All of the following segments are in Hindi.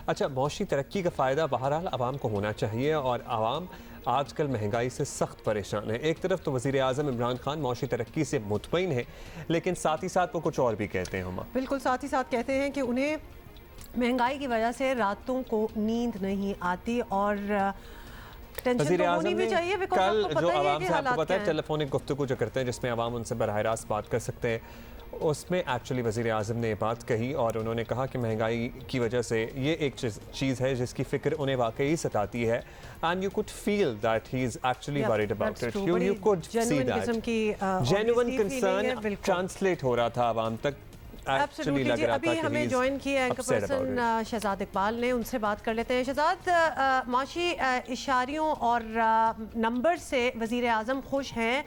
अच्छा, मौशी तरक्की का फ़ायदा बहरहाल आवाम को होना चाहिए और आवाम आजकल महंगाई से सख्त परेशान है। एक तरफ तो वज़ीर आज़म इमरान खान मौशी तरक्की से मुतमईन है, लेकिन साथ ही साथ वो कुछ और भी कहते हैं। हुमा बिल्कुल, साथ ही साथ कहते हैं कि उन्हें महंगाई की वजह से रातों को नींद नहीं आती और टेंशन तो होनी भी चाहिए। कल जो आवाम से आपको पता है टेलीफोनिक गुफ्तगू जो करते हैं जिसमें आवाम उनसे बराह रास्त बात कर सकते हैं, उसमें एक्चुअली वज़ीर आज़म ने ये बात कही और उन्होंने कहा कि महंगाई की वजह से ये एक चीज़ है जिसकी फ़िक्र उन्हें वाकई सताती है and you could feel that he is actually worried about it. You could see that genuine concern translate हो रहा था आवाम तक। एब्सोल्युटली। अभी हमें ज्वाइन किया एंकर पर्सन शहजाद इकबाल ने, उनसे बात कर लेते हैं। शहजाद, माशी इशारियों और नंबर से वज़ीर आज़म खुश हैं,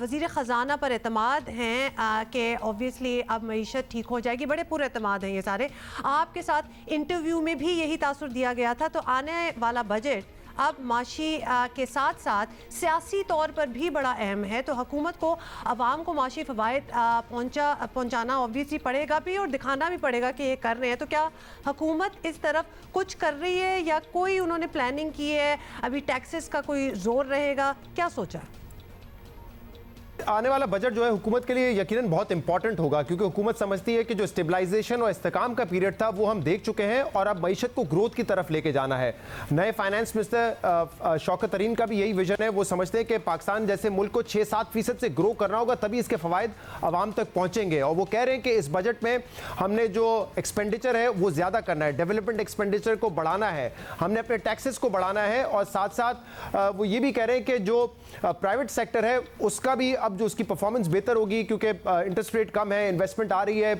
वज़ीर ख़जाना पर एतमाद हैं कि ऑब्वियसली अब मईशत ठीक हो जाएगी, बड़े पूरे एतमाद हैं ये सारे। आपके साथ इंटरव्यू में भी यही तासुर दिया गया था, तो आने वाला बजट अब माशी के साथ साथ सियासी तौर पर भी बड़ा अहम है, तो हुकूमत को आवाम को माशी फ़वाइद पहुँचाना ऑब्वियसली पड़ेगा भी और दिखाना भी पड़ेगा कि ये कर रहे हैं। तो क्या हुकूमत इस तरफ कुछ कर रही है या कोई उन्होंने प्लानिंग की है? अभी टैक्सेस का कोई जोर रहेगा, क्या सोचा है? आने वाला बजट जो है हुकूमत के लिए यकीनन बहुत इंपॉर्टेंट होगा, क्योंकि हुकूमत समझती है कि जो स्टेबलाइजेशन और इस्तेकाम का पीरियड था वो हम देख चुके हैं और अब मईशत को ग्रोथ की तरफ लेके जाना है। नए फाइनेंस मिनिस्टर शौकत तरीन का भी यही विजन है। वो समझते हैं कि पाकिस्तान जैसे मुल्क को 6-7% से ग्रो करना होगा, तभी इसके फ़वाइद आवाम तक पहुँचेंगे। और वो कह रहे हैं कि इस बजट में हमने जो एक्सपेंडिचर है वो ज़्यादा करना है, डेवलपमेंट एक्सपेंडिचर को बढ़ाना है, हमने अपने टैक्सेस को बढ़ाना है और साथ साथ वो ये भी कह रहे हैं कि जो प्राइवेट सेक्टर है उसका भी अब जो उसकी परफॉर्मेंस बेहतर होगी, क्योंकि इंटरेस्ट रेट कम है, इन्वेस्टमेंट आ रही है।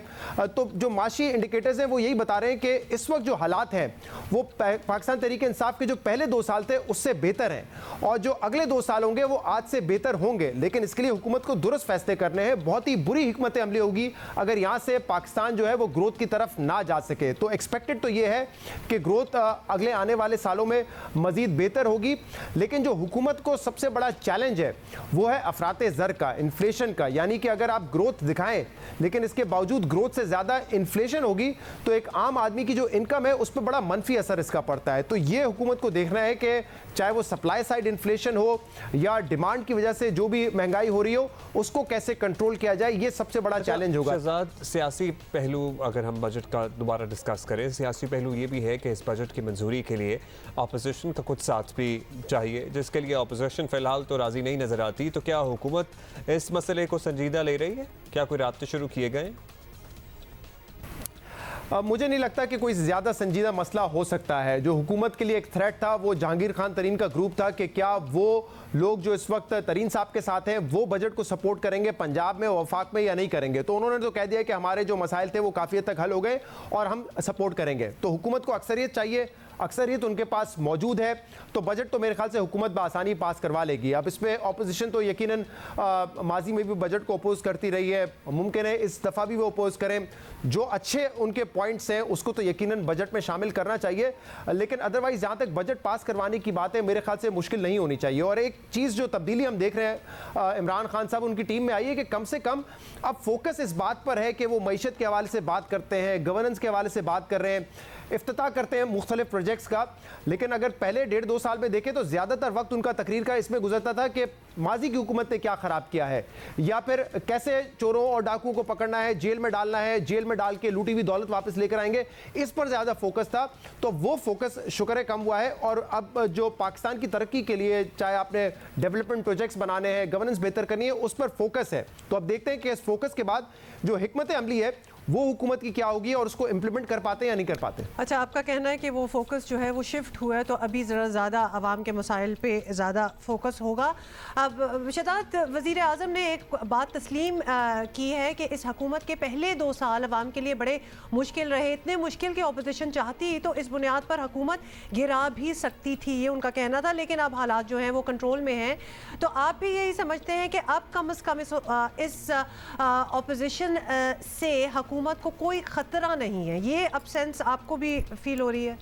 तो जो माशी इंडिकेटर्स हैं वो यही बता रहे हैं कि इस वक्त जो हालात हैं वो पाकिस्तान तहरीक इंसाफ के जो पहले 2 साल थे उससे बेहतर हैं और जो अगले 2 साल होंगे वो आज से बेहतर होंगे। लेकिन इसके लिए हुकूमत को दुरुस्त फैसले करने हैं। बहुत ही बुरी हिकमत अमली होगी अगर यहाँ से पाकिस्तान जो है वो ग्रोथ की तरफ ना जा सके। तो एक्सपेक्टेड तो ये है कि ग्रोथ अगले आने वाले सालों में मजीद बेहतर होगी। लेकिन जो हुकूमत को सबसे बड़ा चैलेंज है वो है अफराते ज़र का, इन्फ्लेशन का। यानी कि अगर आप ग्रोथ दिखाएं लेकिन इसके बावजूद ग्रोथ से ज़्यादा इन्फ्लेशन होगी तो एक आम आदमी की जो इनकम है उस पर बड़ा मनफी असर इसका पड़ता है। तो ये हुकूमत को देखना है कि चाहे वो सप्लाई साइड इन्फ्लेशन हो या डिमांड की वजह से जो भी महंगाई हो रही हो उसको कैसे कंट्रोल किया जाए, ये सबसे बड़ा चैलेंज होगा। शहजाद, सियासी पहलू अगर हम बजट का दोबारा डिस्कस करें, सियासी पहलू ये भी है कि इस बजट की मंजूरी के लिए अपोजिशन का कुछ साथ भी चाहिए, जिसके लिए अपोजिशन फ़िलहाल तो राज़ी नहीं नज़र आती। तो क्या हुकूमत इस मसले को संजीदा ले रही है? क्या कोई राब्ते शुरू किए गए? मुझे नहीं लगता कि कोई ज़्यादा संजीदा मसला हो सकता है। जो हुकूमत के लिए एक थ्रेट था वो जहांगीर खान तरीन का ग्रुप था कि क्या वो लोग जो इस वक्त तरीन साहब के साथ हैं वो बजट को सपोर्ट करेंगे पंजाब में, वफाक में, या नहीं करेंगे। तो उन्होंने तो कह दिया कि हमारे जो मसाइल थे वो काफ़ी हद तक हल हो गए और हम सपोर्ट करेंगे। तो हुकूमत को अक्सरियत चाहिए, अक्सरियत उनके पास मौजूद है, तो बजट तो मेरे ख्याल से हुकूमत बआसानी पास करवा लेगी। अब इसमें अपोजिशन तो यकीनन माजी में भी बजट को अपोज करती रही है, मुमकिन है इस दफ़ा भी वो अपोज करें। जो अच्छे उनके पॉइंट्स हैं उसको तो यकीनन बजट में शामिल करना चाहिए, लेकिन अदरवाइज़ जहाँ तक बजट पास करवाने की बात है मेरे ख्याल से मुश्किल नहीं होनी चाहिए। और एक चीज़ जो तब्दीली हम देख रहे हैं इमरान खान साहब उनकी टीम में आई है कि कम से कम अब फोकस इस बात पर है कि वो मईशत के हवाले से बात करते हैं, गवर्नेंस के हवाले से बात कर रहे हैं, इफ्तिताह करते हैं मुख्तलिफ प्रोजेक्ट्स का। लेकिन अगर पहले 1.5-2 साल में देखें तो ज़्यादातर वक्त उनका तकरीर का इसमें गुजरता था कि माजी की हुकूमत ने क्या ख़राब किया है या फिर कैसे चोरों और डाकुओं को पकड़ना है, जेल में डालना है, जेल में डाल के लूटी हुई दौलत वापस लेकर आएंगे, इस पर ज़्यादा फोकस था। तो वो फोकस शुक्र है कम हुआ है और अब जो पाकिस्तान की तरक्की के लिए चाहे आपने डेवलपमेंट प्रोजेक्ट्स बनाने हैं, गवर्नेंस बेहतर करनी है, उस पर फोकस है। तो अब देखते हैं कि इस फोकस के बाद जो हिकमत अमली है वो हुकूमत की क्या होगी और उसको इम्प्लीमेंट कर पाते हैं या नहीं कर पाते। अच्छा, आपका कहना है कि वो फोकस जो है वो शिफ्ट हुआ है, तो अभी ज़रा ज़्यादा आवाम के मसाइल पे ज़्यादा फोकस होगा। अब शहजाद, वज़ीर आज़म ने एक बात तस्लीम की है कि इस हुकूमत के पहले 2 साल आवाम के लिए बड़े मुश्किल रहे, इतने मुश्किल कि अपोजिशन चाहती तो इस बुनियाद पर हुकूमत गिरा भी सकती थी, ये उनका कहना था। लेकिन अब हालात जो हैं वो कंट्रोल में हैं, तो आप भी यही समझते हैं कि अब कम अज़ कम इस अपोजिशन से हुकूमत को कोई खतरा नहीं है? ये अब सेंस आपको भी फील हो रही है?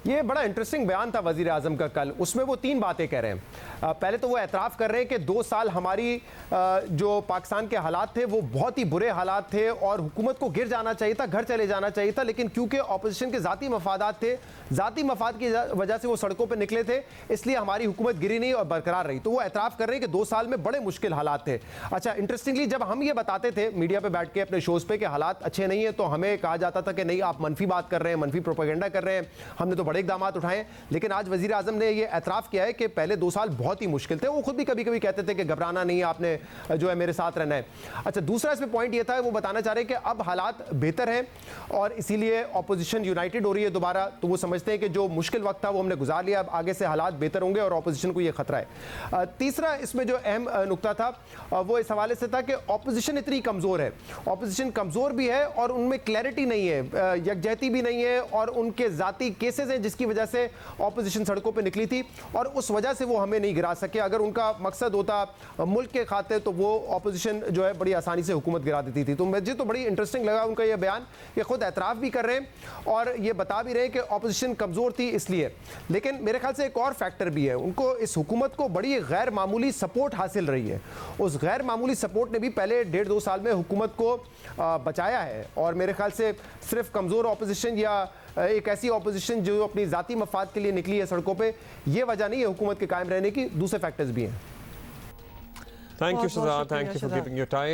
ये बड़ा इंटरेस्टिंग बयान था वजीर आजम का कल। उसमें वो 3 बातें कह रहे हैं। पहले तो वो एतराफ़ कर रहे हैं कि 2 साल हमारी जो पाकिस्तान के हालात थे वो बहुत ही बुरे हालात थे और हुकूमत को गिर जाना चाहिए था, घर चले जाना चाहिए था, लेकिन क्योंकि अपोजिशन के ज़ाती मफादात थे, ज़ाती मफाद की वजह से वो सड़कों पर निकले थे, इसलिए हमारी हुकूमत गिरी नहीं और बरकरार रही। तो वो एतराफ़ कर रहे हैं कि 2 साल में बड़े मुश्किल हालात थे। अच्छा, इंटरेस्टिंगली जब हम ये बताते थे मीडिया पर बैठ के अपने शोज़ पे कि हालात अच्छे नहीं है, तो हमें कहा जाता था कि नहीं, आप मनफी बात कर रहे हैं, मनफी प्रोपेगेंडा कर रहे हैं, हमने तो बड़े इक़दाम उठाए। लेकिन आज वजीर आजम ने ये एतराफ़ किया है कि पहले 2 साल बहुत ही मुश्किल थे। वो खुद भी कभी कभी कहते थे कि घबराना नहीं है, आपने जो है मेरे साथ रहना है। अच्छा, दूसरा इसमें पॉइंट ये था, वो बताना चाह रहे हैं कि अब हालात बेहतर हैं और इसीलिए अपोजिशन यूनाइटेड हो रही है दोबारा। तो वो समझते हैं कि जो मुश्किल वक्त था वो हमने गुजार लिया, अब आगे से हालात बेहतर होंगे और अपोजिशन को ये खतरा है। तीसरा इसमें जो अहम नुकता था वो इस हवाले से था कि अपोजिशन इतनी कमज़ोर है, अपोजिशन कमज़ोर भी है और उनमें क्लैरिटी नहीं है, यकजहती भी नहीं है और उनके ज़ाती केसेस हैं जिसकी वजह से ऑपोजिशन सड़कों पे निकली थी और उस वजह से वो हमें नहीं गिरा सके। अगर उनका मकसद होता मुल्क के खातिर तो वो ऑपोजिशन जो है बड़ी आसानी से हुकूमत गिरा देती थी। तो मुझे तो बड़ी इंटरेस्टिंग लगा उनका ये बयान, ये खुद एतराफ़ भी कर रहे हैं और ये बता भी रहे हैं कि ऑपोजिशन कमज़ोर थी इसलिए। लेकिन मेरे ख्याल से एक और फैक्टर भी है, उनको इस हुकूमत को बड़ी गैर मामूली सपोर्ट हासिल रही है। उस गैर मामूली सपोर्ट ने भी पहले 1.5-2 साल में हुकूमत को बचाया है और मेरे ख्याल से सिर्फ कमज़ोर ऑपोजिशन या एक ऐसी ऑपोजिशन जो अपनी ज़ाती मफाद के लिए निकली है सड़कों पे, ये वजह नहीं है हुकूमत के कायम रहने की, दूसरे फैक्टर्स भी हैं। Thank you Shahzad, thank you for giving your time.